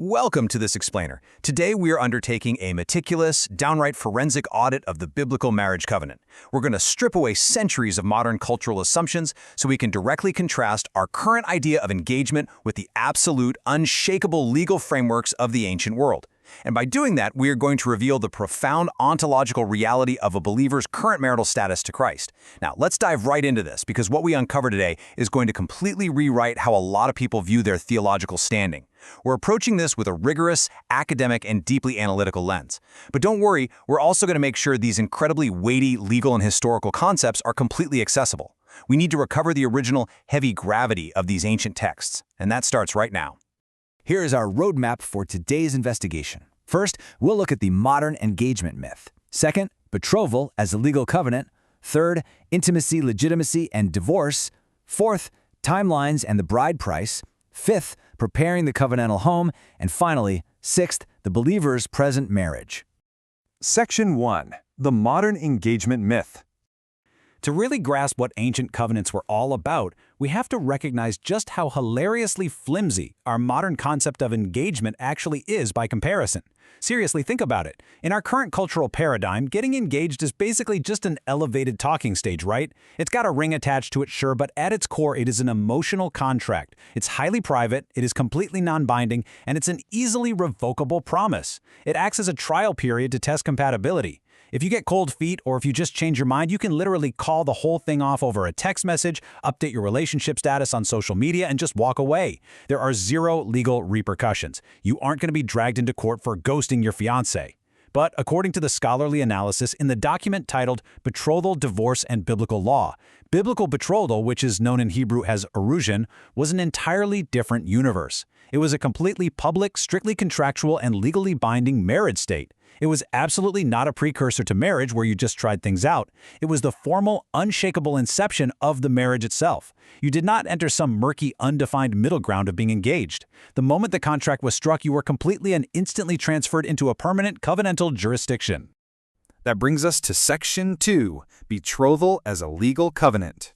Welcome to this explainer. Today we are undertaking a meticulous, downright forensic audit of the biblical marriage covenant. We're going to strip away centuries of modern cultural assumptions so we can directly contrast our current idea of engagement with the absolute, unshakable legal frameworks of the ancient world. And by doing that, we are going to reveal the profound ontological reality of a believer's current marital status to Christ. Now, let's dive right into this, because what we uncover today is going to completely rewrite how a lot of people view their theological standing. We're approaching this with a rigorous, academic, and deeply analytical lens. But don't worry, we're also going to make sure these incredibly weighty legal and historical concepts are completely accessible. We need to recover the original heavy gravity of these ancient texts, and that starts right now. Here is our roadmap for today's investigation. First, we'll look at the modern engagement myth. Second, betrothal as a legal covenant. Third, intimacy, legitimacy, and divorce. Fourth, timelines and the bride price. Fifth, preparing the covenantal home. And finally, sixth, the believer's present marriage. Section 1. The Modern Engagement Myth. To really grasp what ancient covenants were all about, we have to recognize just how hilariously flimsy our modern concept of engagement actually is by comparison. Seriously, think about it. In our current cultural paradigm, getting engaged is basically just an elevated talking stage, right? It's got a ring attached to it, sure, but at its core, it is an emotional contract. It's highly private, it is completely non-binding, and it's an easily revocable promise. It acts as a trial period to test compatibility. If you get cold feet or if you just change your mind, you can literally call the whole thing off over a text message, update your relationship status on social media, and just walk away. There are zero legal repercussions. You aren't going to be dragged into court for ghosting your fiancé. But according to the scholarly analysis in the document titled Betrothal, Divorce, and Biblical Law, biblical betrothal, which is known in Hebrew as erushin, was an entirely different universe. It was a completely public, strictly contractual, and legally binding marriage state. It was absolutely not a precursor to marriage where you just tried things out. It was the formal, unshakable inception of the marriage itself. You did not enter some murky, undefined middle ground of being engaged. The moment the contract was struck, you were completely and instantly transferred into a permanent covenantal jurisdiction. That brings us to Section 2. Betrothal as a legal covenant.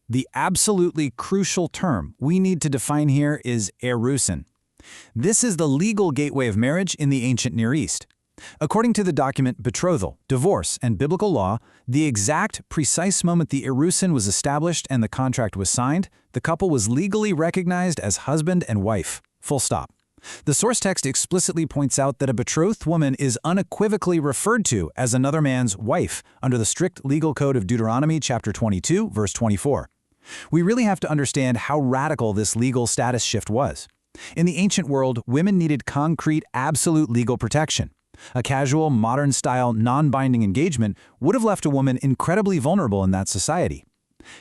The absolutely crucial term we need to define here is erushin. This is the legal gateway of marriage in the ancient Near East. According to the document Betrothal, Divorce, and Biblical Law, the exact, precise moment the erushin was established and the contract was signed, the couple was legally recognized as husband and wife. Full stop. The source text explicitly points out that a betrothed woman is unequivocally referred to as another man's wife under the strict legal code of Deuteronomy chapter 22, verse 24. We really have to understand how radical this legal status shift was. In the ancient world, women needed concrete, absolute legal protection. A casual, modern-style, non-binding engagement would have left a woman incredibly vulnerable in that society.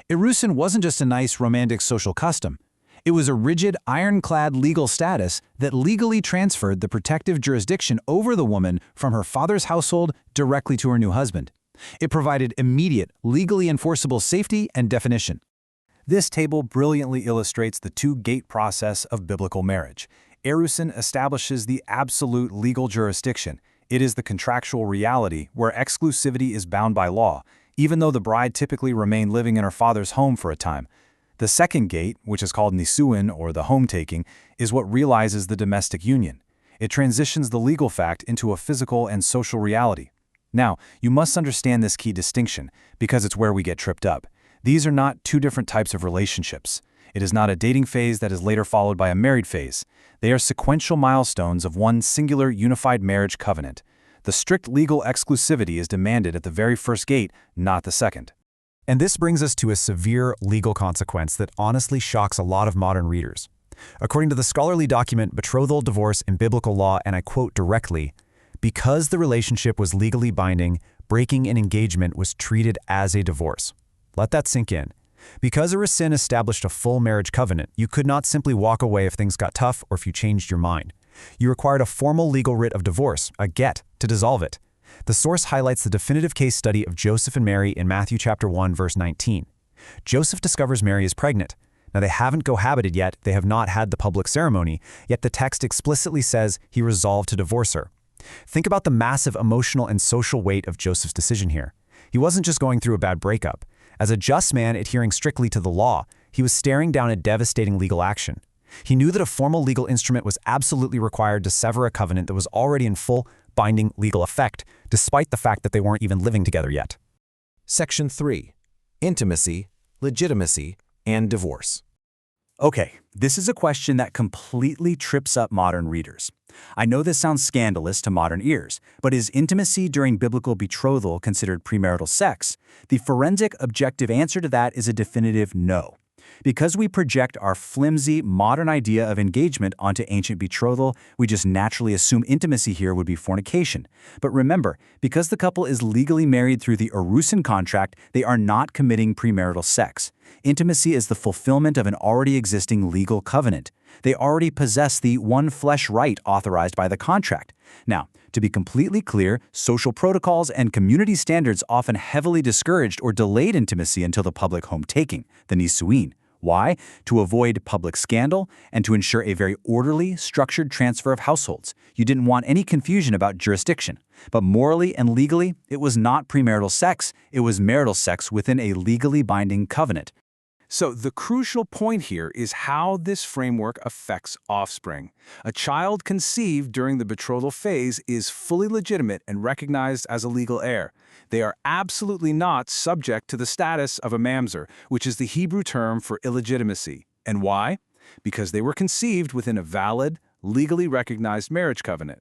Erushin wasn't just a nice, romantic social custom. It was a rigid, ironclad legal status that legally transferred the protective jurisdiction over the woman from her father's household directly to her new husband. It provided immediate, legally enforceable safety and definition. This table brilliantly illustrates the two-gate process of biblical marriage. Erushin establishes the absolute legal jurisdiction. It is the contractual reality where exclusivity is bound by law, even though the bride typically remained living in her father's home for a time. The second gate, which is called nisuin, or the home-taking, is what realizes the domestic union. It transitions the legal fact into a physical and social reality. Now, you must understand this key distinction, because it's where we get tripped up. These are not two different types of relationships. It is not a dating phase that is later followed by a married phase. They are sequential milestones of one singular unified marriage covenant. The strict legal exclusivity is demanded at the very first gate, not the second. And this brings us to a severe legal consequence that honestly shocks a lot of modern readers. According to the scholarly document Betrothal, Divorce, and Biblical Law, and I quote directly, because the relationship was legally binding, breaking an engagement was treated as a divorce. Let that sink in. Because erushin established a full marriage covenant, you could not simply walk away if things got tough or if you changed your mind. You required a formal legal writ of divorce, a get, to dissolve it. The source highlights the definitive case study of Joseph and Mary in Matthew chapter 1, verse 19. Joseph discovers Mary is pregnant. Now they haven't cohabited yet, they have not had the public ceremony, yet the text explicitly says he resolved to divorce her. Think about the massive emotional and social weight of Joseph's decision here. He wasn't just going through a bad breakup. As a just man adhering strictly to the law, he was staring down a devastating legal action. He knew that a formal legal instrument was absolutely required to sever a covenant that was already in full, binding legal effect, despite the fact that they weren't even living together yet. Section 3. Intimacy, legitimacy, and divorce. Okay, this is a question that completely trips up modern readers. I know this sounds scandalous to modern ears, but is intimacy during biblical betrothal considered premarital sex? The forensic objective answer to that is a definitive no. Because we project our flimsy, modern idea of engagement onto ancient betrothal, we just naturally assume intimacy here would be fornication. But remember, because the couple is legally married through the Arusin contract, they are not committing premarital sex. Intimacy is the fulfillment of an already existing legal covenant. They already possess the one flesh right authorized by the contract. Now, to be completely clear, social protocols and community standards often heavily discouraged or delayed intimacy until the public home taking, the nisuin. Why? To avoid public scandal and to ensure a very orderly, structured transfer of households. You didn't want any confusion about jurisdiction. But morally and legally, it was not premarital sex, it was marital sex within a legally binding covenant. So the crucial point here is how this framework affects offspring. A child conceived during the betrothal phase is fully legitimate and recognized as a legal heir. They are absolutely not subject to the status of a mamzer, which is the Hebrew term for illegitimacy. And why? Because they were conceived within a valid, legally recognized marriage covenant.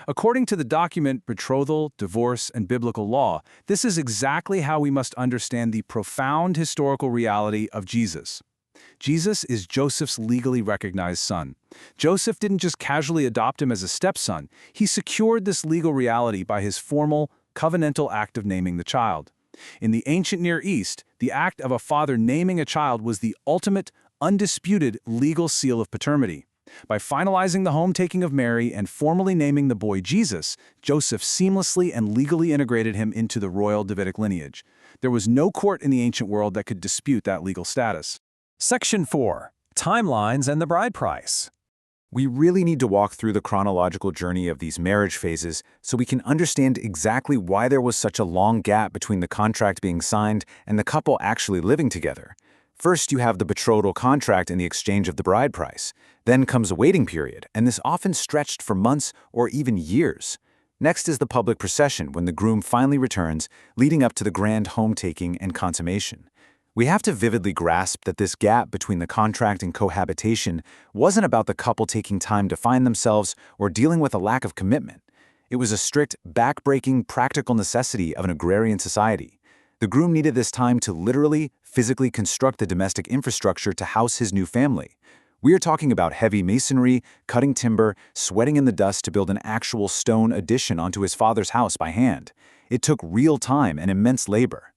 According to the document Betrothal, Divorce, and Biblical Law, this is exactly how we must understand the profound historical reality of Jesus. Jesus is Joseph's legally recognized son. Joseph didn't just casually adopt him as a stepson. He secured this legal reality by his formal, covenantal act of naming the child. In the ancient Near East, the act of a father naming a child was the ultimate, undisputed legal seal of paternity. By finalizing the home taking of Mary and formally naming the boy Jesus, Joseph seamlessly and legally integrated him into the royal Davidic lineage. There was no court in the ancient world that could dispute that legal status. Section 4. Timelines and the bride price. We really need to walk through the chronological journey of these marriage phases so we can understand exactly why there was such a long gap between the contract being signed and the couple actually living together. First, you have the betrothal contract and the exchange of the bride price. Then comes a waiting period, and this often stretched for months or even years. Next is the public procession when the groom finally returns, leading up to the grand home taking and consummation. We have to vividly grasp that this gap between the contract and cohabitation wasn't about the couple taking time to find themselves or dealing with a lack of commitment. It was a strict, back-breaking, practical necessity of an agrarian society. The groom needed this time to literally, physically construct the domestic infrastructure to house his new family. We are talking about heavy masonry, cutting timber, sweating in the dust to build an actual stone addition onto his father's house by hand. It took real time and immense labor.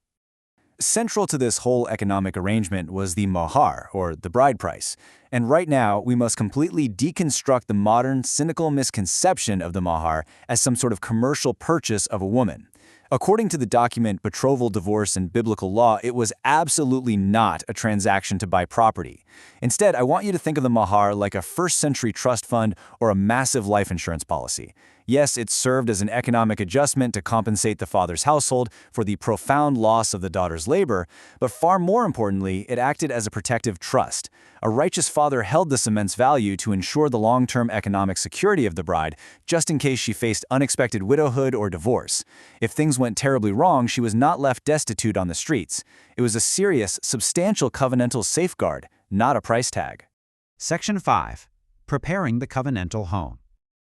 Central to this whole economic arrangement was the mahar, or the bride price. And right now, we must completely deconstruct the modern, cynical misconception of the mahar as some sort of commercial purchase of a woman. According to the document Betrothal, Divorce, and Biblical Law, it was absolutely not a transaction to buy property. Instead, I want you to think of the mahar like a first-century trust fund or a massive life insurance policy. Yes, it served as an economic adjustment to compensate the father's household for the profound loss of the daughter's labor, but far more importantly, it acted as a protective trust. A righteous father held this immense value to ensure the long-term economic security of the bride, just in case she faced unexpected widowhood or divorce. If things went terribly wrong, she was not left destitute on the streets. It was a serious, substantial covenantal safeguard, not a price tag. Section 5. Preparing the covenantal home.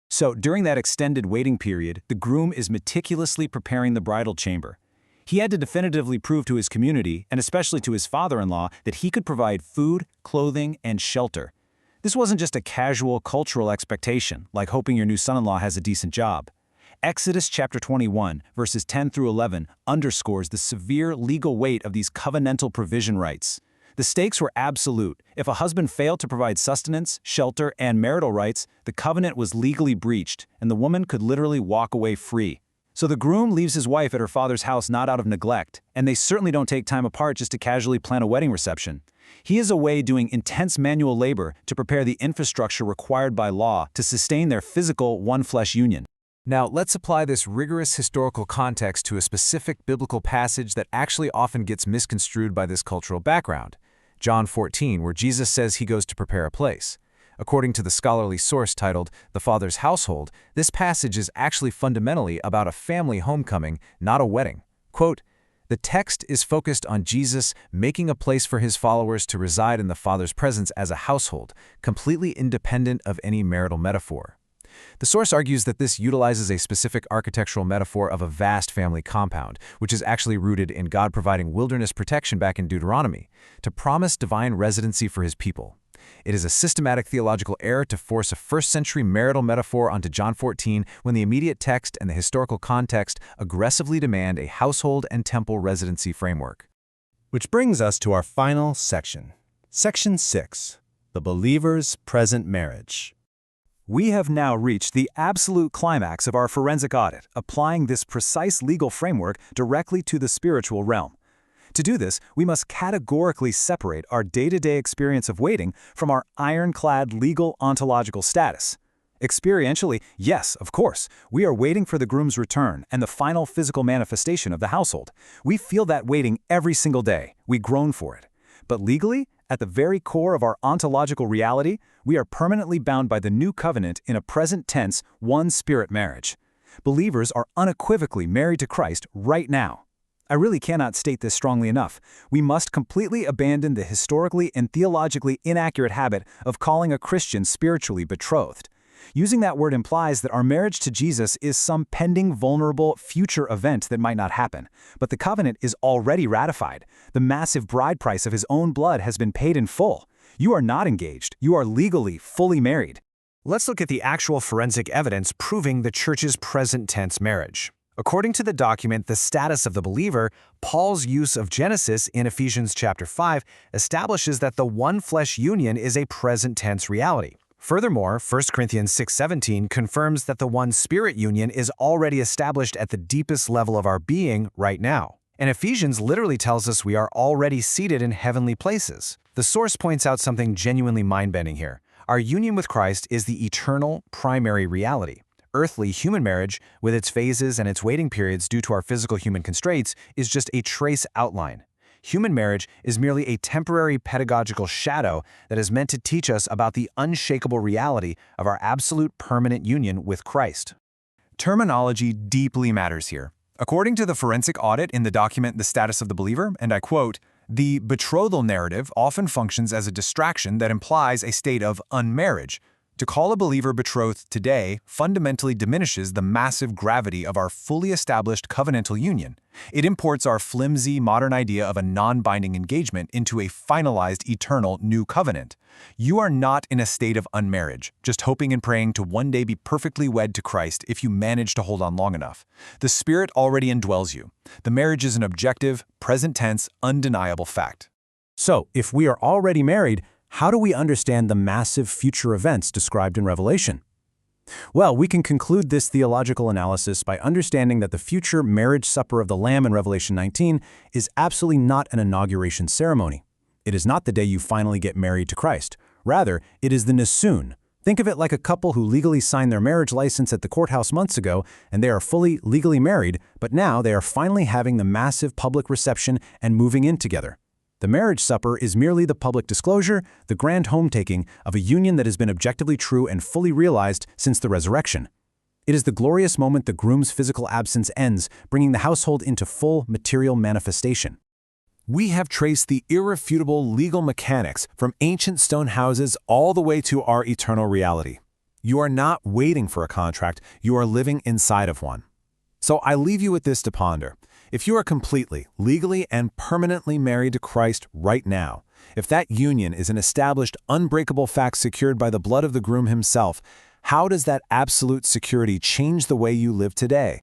So during that extended waiting period, the groom is meticulously preparing the bridal chamber. He had to definitively prove to his community, and especially to his father-in-law, that he could provide food, clothing, and shelter. This wasn't just a casual cultural expectation, like hoping your new son-in-law has a decent job. Exodus chapter 21, verses 10 through 11, underscores the severe legal weight of these covenantal provision rights. The stakes were absolute. If a husband failed to provide sustenance, shelter, and marital rights, the covenant was legally breached, and the woman could literally walk away free. So the groom leaves his wife at her father's house not out of neglect, and they certainly don't take time apart just to casually plan a wedding reception. He is away doing intense manual labor to prepare the infrastructure required by law to sustain their physical one-flesh union. Now, let's apply this rigorous historical context to a specific biblical passage that actually often gets misconstrued by this cultural background. John 14, where Jesus says he goes to prepare a place. According to the scholarly source titled The Father's Household, this passage is actually fundamentally about a family homecoming, not a wedding. Quote, "The text is focused on Jesus making a place for his followers to reside in the Father's presence as a household, completely independent of any marital metaphor." The source argues that this utilizes a specific architectural metaphor of a vast family compound, which is actually rooted in God providing wilderness protection back in Deuteronomy, to promise divine residency for his people. It is a systematic theological error to force a first-century marital metaphor onto John 14 when the immediate text and the historical context aggressively demand a household and temple residency framework. Which brings us to our final section. Section 6. The believer's present marriage. We have now reached the absolute climax of our forensic audit, applying this precise legal framework directly to the spiritual realm. To do this, we must categorically separate our day-to-day experience of waiting from our ironclad legal ontological status. Experientially, yes, of course, we are waiting for the groom's return and the final physical manifestation of the household. We feel that waiting every single day. We groan for it. But legally, at the very core of our ontological reality, we are permanently bound by the new covenant in a present tense, one-spirit marriage. Believers are unequivocally married to Christ right now. I really cannot state this strongly enough. We must completely abandon the historically and theologically inaccurate habit of calling a Christian spiritually betrothed. Using that word implies that our marriage to Jesus is some pending, vulnerable, future event that might not happen. But the covenant is already ratified. The massive bride price of his own blood has been paid in full. You are not engaged. You are legally, fully married. Let's look at the actual forensic evidence proving the church's present tense marriage. According to the document The Status of the Believer, Paul's use of Genesis in Ephesians chapter 5 establishes that the one-flesh union is a present tense reality. Furthermore, 1 Corinthians 6:17 confirms that the one-spirit union is already established at the deepest level of our being right now. And Ephesians literally tells us we are already seated in heavenly places. The source points out something genuinely mind-bending here. Our union with Christ is the eternal, primary reality. Earthly human marriage, with its phases and its waiting periods due to our physical human constraints, is just a trace outline. Human marriage is merely a temporary pedagogical shadow that is meant to teach us about the unshakable reality of our absolute permanent union with Christ. Terminology deeply matters here. According to the forensic audit in the document The Status of the Believer, and I quote, "The betrothal narrative often functions as a distraction that implies a state of unmarriage. To call a believer betrothed today fundamentally diminishes the massive gravity of our fully established covenantal union. It imports our flimsy modern idea of a non-binding engagement into a finalized eternal new covenant. You are not in a state of unmarriage, just hoping and praying to one day be perfectly wed to Christ if you manage to hold on long enough. The Spirit already indwells you. The marriage is an objective, present tense, undeniable fact." So, if we are already married, how do we understand the massive future events described in Revelation? Well, we can conclude this theological analysis by understanding that the future marriage supper of the Lamb in Revelation 19 is absolutely not an inauguration ceremony. It is not the day you finally get married to Christ. Rather, it is the Nisun. Think of it like a couple who legally signed their marriage license at the courthouse months ago, and they are fully legally married, but now they are finally having the massive public reception and moving in together. The marriage supper is merely the public disclosure, the grand hometaking of a union that has been objectively true and fully realized since the resurrection. It is the glorious moment the groom's physical absence ends, bringing the household into full material manifestation. We have traced the irrefutable legal mechanics from ancient stone houses all the way to our eternal reality. You are not waiting for a contract, you are living inside of one. So I leave you with this to ponder. If you are completely, legally, and permanently married to Christ right now, if that union is an established, unbreakable fact secured by the blood of the groom himself, how does that absolute security change the way you live today?